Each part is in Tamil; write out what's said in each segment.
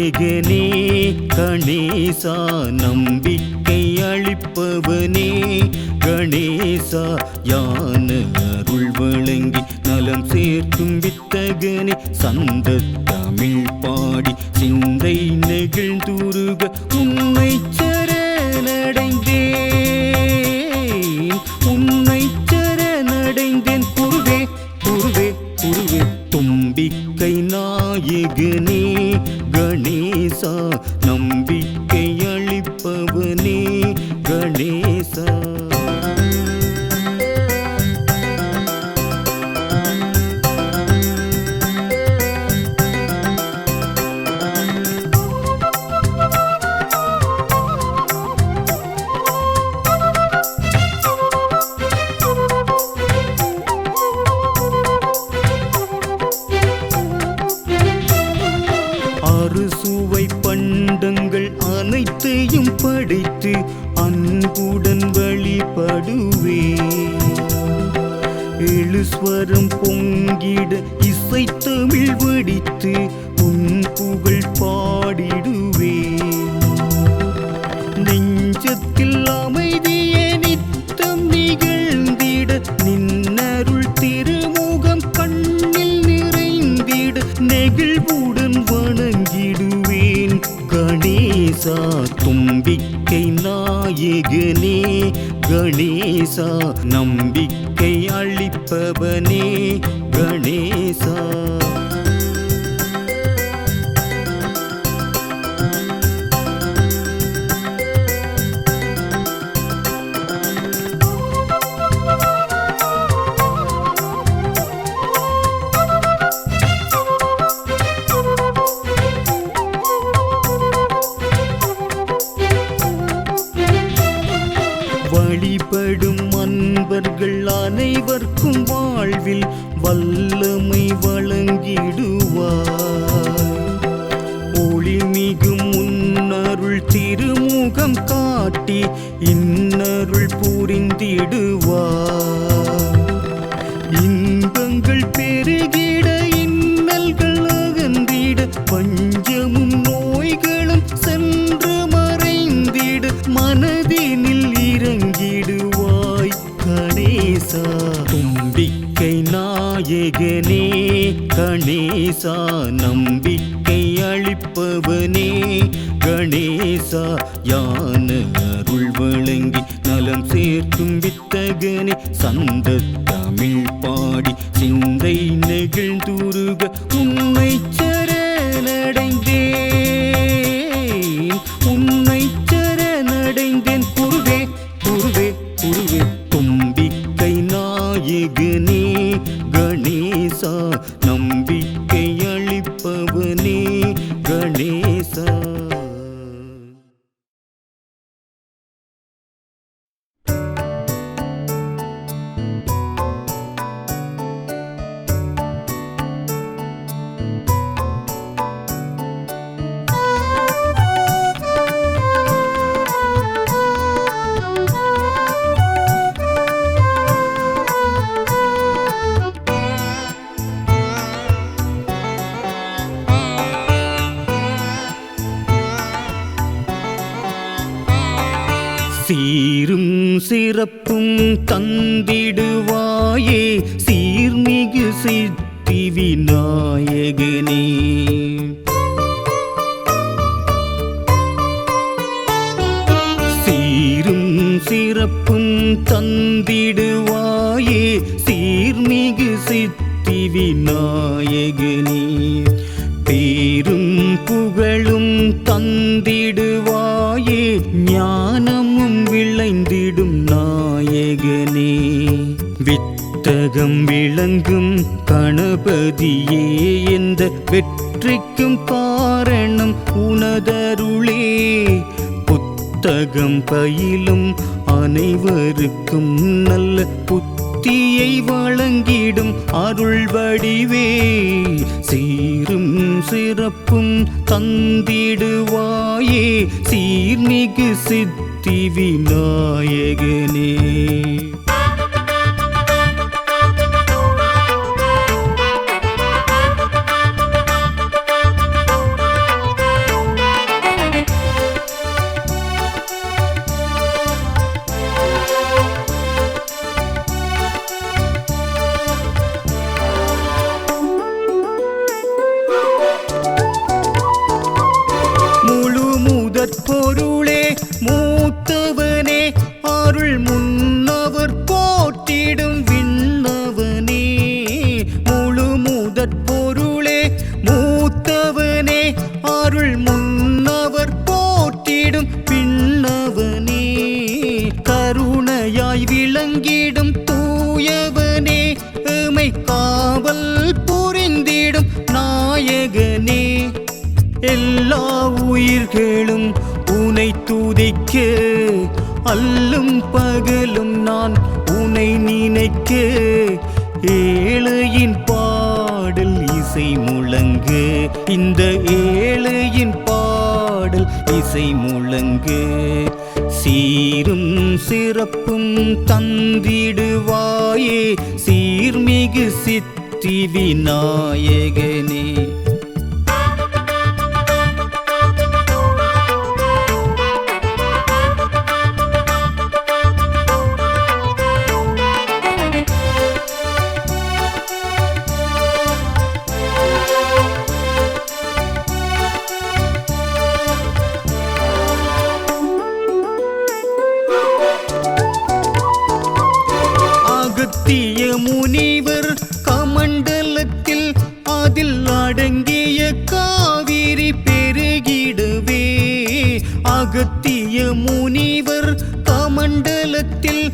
நாயகனே கணேசா நம்பிக்கை அளிப்பவனே கணேசா யான அருள் வழங்கி நலம் சேர்க்கும் வித்தகனே சந்த தமிழ் பாடி சிந்தை நெகிழ்ந்துருக உன்னை சரணடைந்தேன் உன்னை சரணடைந்தேன் குருவே குருவே குருவே தும்பிக்கை நாயகனே கணேசா நம்பிக்கை அளிப்பவனே கணேசா அறுசுவை பண்டங்கள் அனைத்தையும் படைத்து அன்புடன் வழிபடுவே எழுஸ்வரம் பொங்கிட இசைத்தமிழ் வடித்து உன் புகழ் பாடிடுவே நெஞ்சத்தில் அமைதியே நித்தம் நிகழ்ந்திட நின்னருள் திருமுகம் கண்ணில் நிறைந்திட நெகிழ்வுடன் வணங்கிடுவேன் கணேசா தும்பிக்கை நாயகனே கணேசா நம்பிக்கை அளிப்பவனே கணேசா வழிபடும் அன்பர்கள் அனைவர்க்கும் வாழ்வில் வல்லமை வழங்கிடுவார் ஒளிமிகும் முன்னருள் திருமுகம் காட்டி இன்னருள் புரிந்திடுவார் இன்பங்கள் பெருகிட இன்னல்கள் அகன்றிட பஞ்சமும் நோய்களும் சென்று மறைந்திட மனதினில் இறங்கிடுவாய் கணேசா தும்பிக்கை நாயகனே கணேசா நம்பிக்கை அளிப்பவனே கணேசா யான அருள் வழங்கி நலம் சேர்க்கும் வித்தகனே சந்த தமிழ் பாடி சிந்தை நெகிழ்ந்துருக உன்னை சரணடைந்தேன் உன்னை சரணடைந்தேன் குருவே குருவே குருவே தும்பிக்கை நாயகனே கணேசா நம்பிக்கை அளிப்பவனே கணேசா சீரும் சிறப்பும் தந்திடுவாயே சீர்மிகு சித்தி விநாயகனே சீரும் சிறப்பும் தந்திடுவாயே சீர்மிகு சித்தி விநாயகனே பேரும் புகழும் தந்திடுவாயே ஞானமும் விளைந்திடும் நாயகனே வித்தகம் விளங்கும் கணபதியே எந்த வெற்றிக்கும் காரணம் உனதருளே புத்தகம் பயிலும் அனைவருக்கும் நல்ல புத்தியை வழங்கிடும் அருள் வடிவே சீரும் சிறப்பும் தந்திடுவாயே சீர்மிகு சித்தி விநாயகனே. 你。அருள் முன்னவர் போற்றிடும் விண்ணவனே முழு முதற் பொருளே மூத்தவனே அருள் முன்னவர் போற்றிடும் விண்ணவனே கருணையாய் விளங்கிடும் தூயவனே எமை காவல் புரிந்திடும் நாயகனே எல்லா உயிர்களும் உனை துதிக்க அல்லும் பகலும் நான் உனை நினைக்க ஏழையின் பாடல் இசை முழங்க இந்த ஏழையின் பாடல் இசை முழங்க சீரும் சிறப்பும் தந்திடுவாயே சீர்மிகு சித்தி விநாயகனே அகத்திய முனிவர் கமண்டலத்தில் அதில் அடங்கிய காவிரி பெருகிடவே அகத்திய முனிவர் கமண்டலத்தில்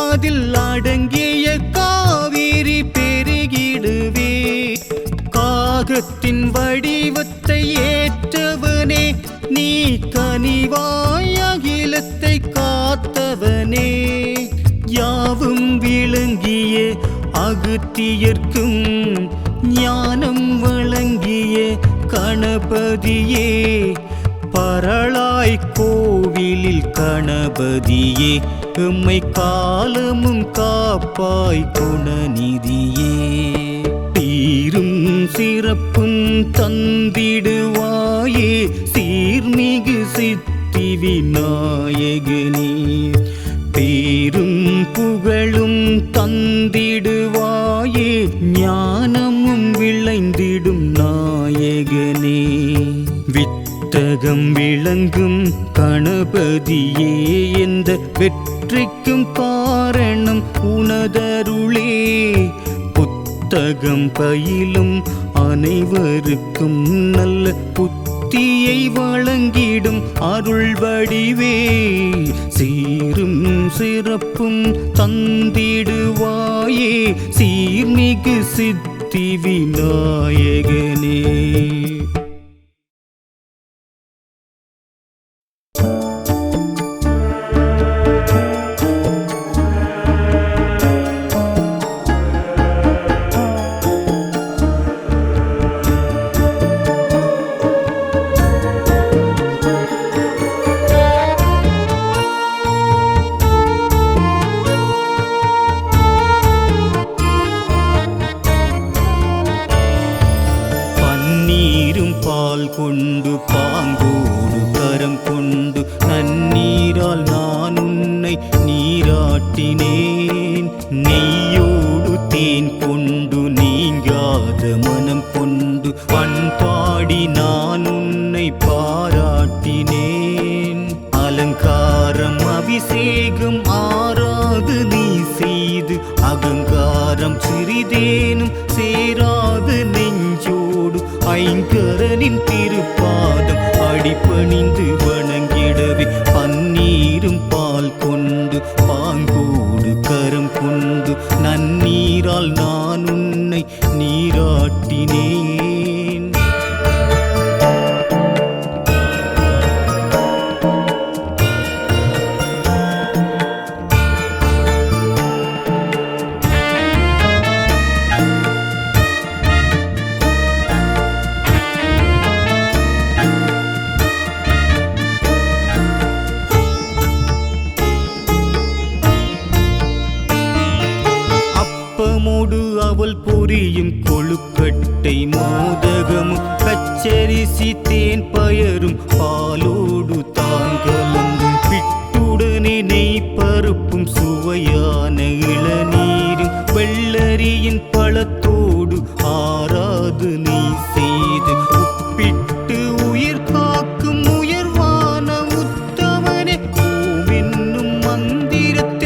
அதில் அடங்கிய காவிரி பெருகிடவே காகத்தின் வடிவத்தை ஏற்றவனே நீ கனிவாய் அகிலத்தை காத்தவனே யாவும் விளங்கிய அகத்தியர்க்கும் ஞானம் வழங்கிய கணபதியே பரளாய் கோவிலில் கணபதியே எம்மை காலமும் காப்பாய் குணநிதியே தீரும் சிறப்பும் தந்திடுவாயே சீர்மிகு சித்தி விநாயகனே பேரும் புகழும் தந்திடுவாயே ஞானமும் விளைந்திடும் நாயகனே வித்தகம் விளங்கும் கணபதியே எந்த வெற்றிக்கும் காரணம் உனதருளே புத்தகம் பயிலும் அனைவருக்கும் நல்ல புத்தியை வழங்கிடும் அருள் வடிவே சீரும் சிறப்பும் தந்திடுவாயே சீர்மிகு சித்தி விநாயகனே பால் கொண்டு பாங்கோடு கரம் கொண்டு நன்னீரால் நான் உன்னை நீராட்டினேன் நெய்யோடு தேன் கொண்டு நீங்காத மனம் கொண்டு பண்பாடி நான் உன்னை பாராட்டினேன் அலங்காரம் அபிஷேகம் ஆராது நீ செய்து அகங்காரம் சிறிதேனும் சேராது நெஞ்சோடு ஐங்கரனின் திருப்பாதம் அடிபணிந்து வணங்கிடவே பன்னீரும் பால் கொண்டு பாங்கோடு கரம் கொண்டு நன்னீரால் நான் உன்னை நீராட்டினேன் அவள் பொரியும் கொழுக்கட்டை மோதகமும் பச்சரிசி தேன் பயரும் பாலோடு தாங்கலந்து பிட்டுடனே நெய் பருப்பும் சுவையான இளநீரும் வெள்ளரியின் பழத்தோடு ஆராது நீ செய்து உப்பிட்டு உயிர் காக்கும் உயர்வான உத்தமனே ஓம் என்னும் மந்திரத்தை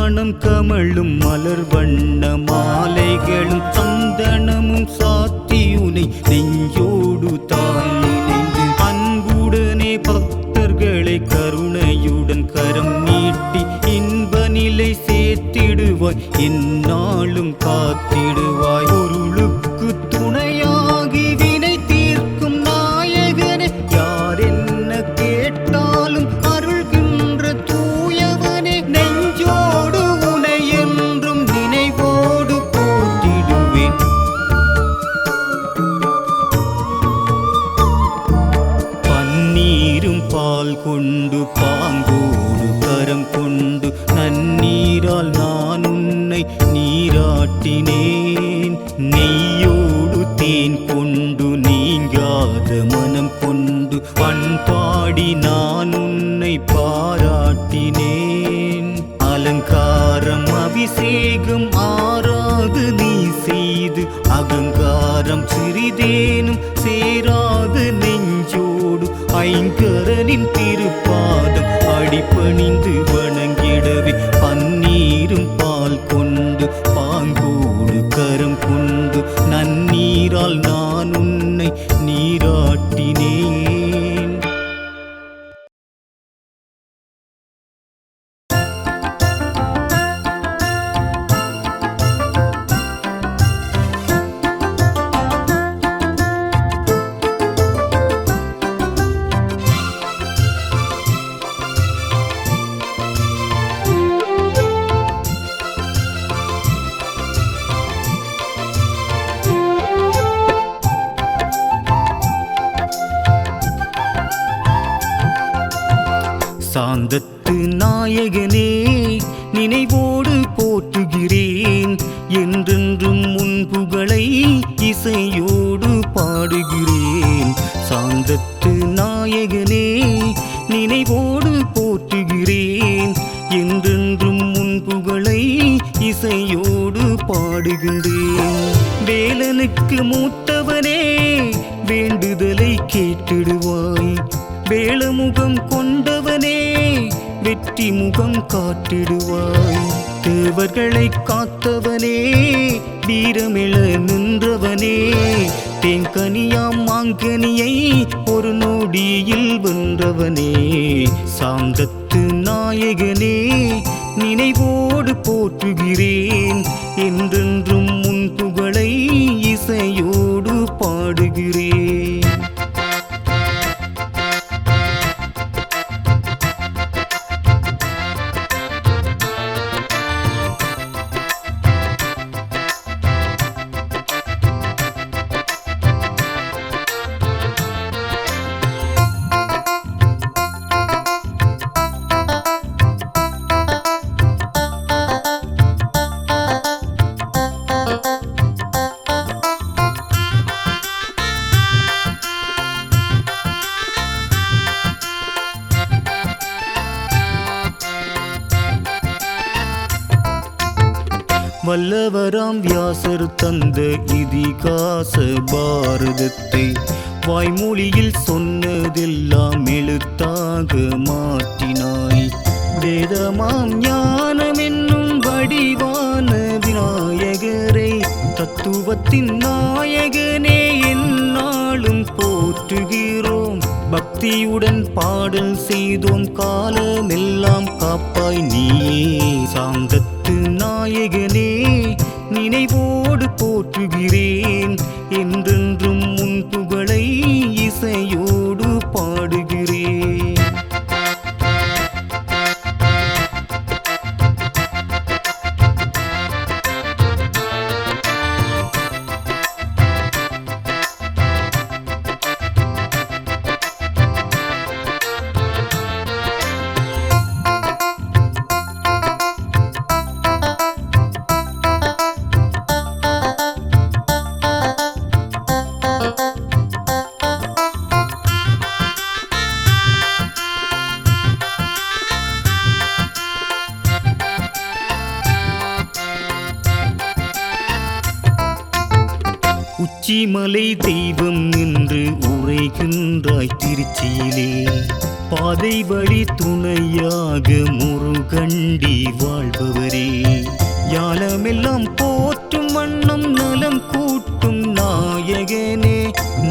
நாணம் கமழும் மலர் வண்ண மாலைகளும் சந்தனமும் சாத்தியுனை நெஞ்சோடு தான் நினைந்து அன்புடனே பக்தர்களை கருணையுடன் கரம் நீட்டி இன்ப நிலை சேர்த்திடுவாய் எந்நாளும் காத்திடுவாய் பொருளுக்கு துணையாகி வினை தீர்க்கும் நாயகனே யார் என்ன கேட்டாலும் அருள்கின்ற தூயவனே நெஞ்சோடு உனை என்றும் நினைவோடு போற்றிடுவேன் பன்னீரும் பால் கொண்டு பாங்கோடு கரம் கொண்டு நன்னீரால் நான் உன்னை நீராட்டினேன் நெய்யோடு தேன் கொண்டு நீங்காத மனம் கொண்டு பண்பாடி நான் உன்னை பாராட்டினேன் அலங்காரம் அபிஷேகம் ஆறாது நீ செய்து அகங்காரம் சிறிதேனும் சேராது நெஞ்சோடு ஐங்கரனின் திருப்பாதம் அடிபணிந்து வணங்கிடவே பன்னீரும் பால் கொண்டு பாங்கோடு கரம் கொண்டு நன்னீரால் நான் உன்னை நீராட்டினேன் சாந்தத்து நாயகனே நினைவோடு போற்றுகிறேன் என்றென்றும் உன் புகழை இசையோடு பாடுகிறேன் சாந்தத்து நாயகனே நினைவோடு போற்றுகிறேன் என்றென்றும் உன் புகழை இசையோடு பாடுகின்றேன் வேலனுக்கு மூத்தவனே வேண்டுதலை கேட்டிடுவாய் வேளமுகம் கொண்டவனே வெற்றி முகம் காட்டிடுவாய் தேவர்களை காத்தவனே வீரமிழ நின்றவனே தேங்கனியாம் மாங்கனியை ஒரு நொடியில் வென்றவனே சாந்தத்து நாயகனே நினைவோடு போற்றுகிறேன் என்றென்றும் உன் புகழை இசையோடு பாடுகிறேன் வல்லவராம் வியாசர் தந்த இதிகாச பாரதத்தை வாய்மொழியில் சொன்னதெல்லாம் எழுத்தாக மாற்றினாய் வேதமாம் ஞானம் என்னும் வடிவான விநாயகரை தத்துவத்தின் நாயகனே எந்நாளும் போற்றுகிறோம் பக்தியுடன் பாடல் செய்தோம் காலமெல்லாம் காப்பாய் நீயே சாந்தத்து நாயகனே நினைவோடு போற்றுகிறேன் என்றென்றும் உன் புகழை இசையோடு பாடுகிறேன் உச்சிமலை தெய்வம் என்று உரைகின்றாய் திருச்சியிலே பாதை வழி துணையாக முருகண்டி வாழ்பவரே, ஞானமெல்லாம் போற்றும் வண்ணம் நலம் கூட்டும் நாயகனே,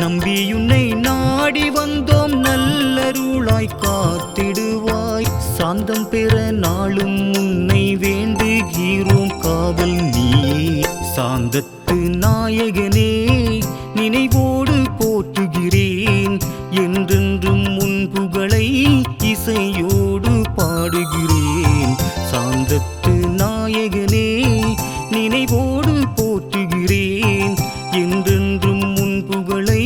நம்பியுன்னை நாடி வந்தோம் நல்லருளாய் காத்திடுவாய், சாந்தம் பெற நாளும் உன்னை வேண்டுகிறோம் காவல் நீயே, சாந்தத்து நாயகனே நினைவோடு போற்றுகிறேன், என்றென்றும் உன் புகழை இசையோடு பாடுகிறேன், சாந்தத்து நாயகனே நினைவோடு போற்றுகிறேன், என்றென்றும் உன் புகழை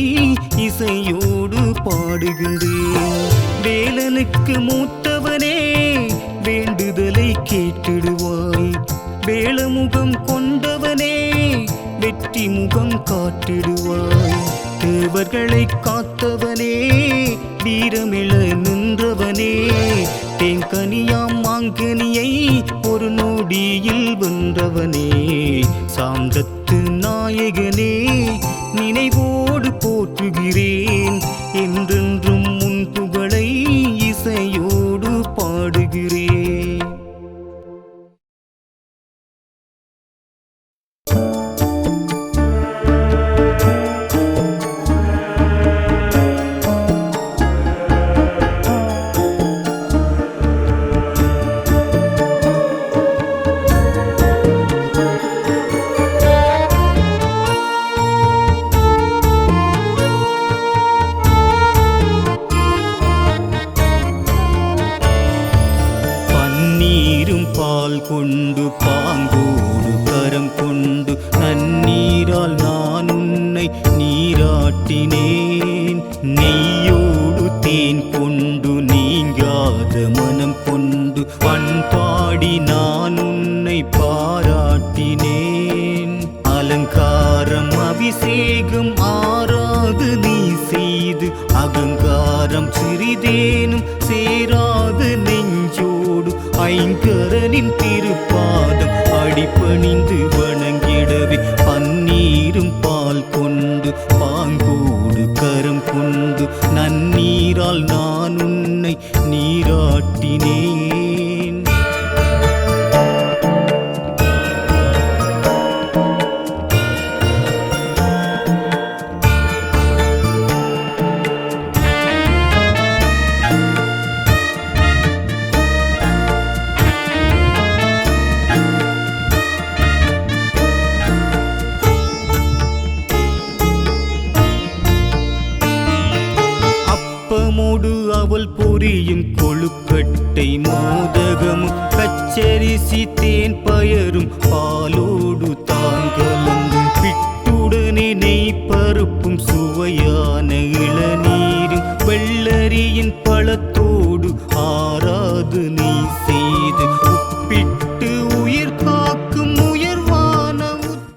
இசையோடு பாடுகின்றேன், வேலனுக்கு மூத்தவனே வேண்டுதலை கேட்டிடுவாய், வேளமுகம் கொண்டவனே வெற்றி முகம் காட்டிடுவாய், தேவர்களை காத்தவனே வீரமிழ நின்றவனே, தேங்கனியாம் மாங்கனியை ஒரு நொடியில் வென்றவனே, சாந்தத்து நாயகனே நினைவோடு போற்றுகிறேன், என்றென்றும் உன் புகழை இசையோடு பாடுகிறேன். பால் கொண்டு பாங்கோடு கரம் கொண்டு நன்னீரால் நான் உன்னை நீராட்டினேன், நெய்யோடு தேன் கொண்டு நீங்காத மனம் கொண்டு பண்பாடி நான் உன்னை பாராட்டினேன், அலங்காரம் அபிஷேகம் ஆராது நீ செய்து அகங்காரம் சிறிதேனும் சேராது நெஞ்சோடு ஐங்கரனின் திருப்பாதம் அடிபணிந்து வணங்கிடவே, பன்னீரும் பால் கொண்டு பாங்கோடு கரம் கொண்டு நன்னீரால் நான் உன்னை நீராட்டினேன். அவள் பொரியும் கொழுக்கட்டை மோதகமும் பச்சரிசி தேன் பயரும் பாலோடு தான் கலந்து பிட்டுடனே நெய் பருப்பும் சுவையான இளநீரும் வெள்ளரியின் பழத்தோடு ஆராது நீ செய்து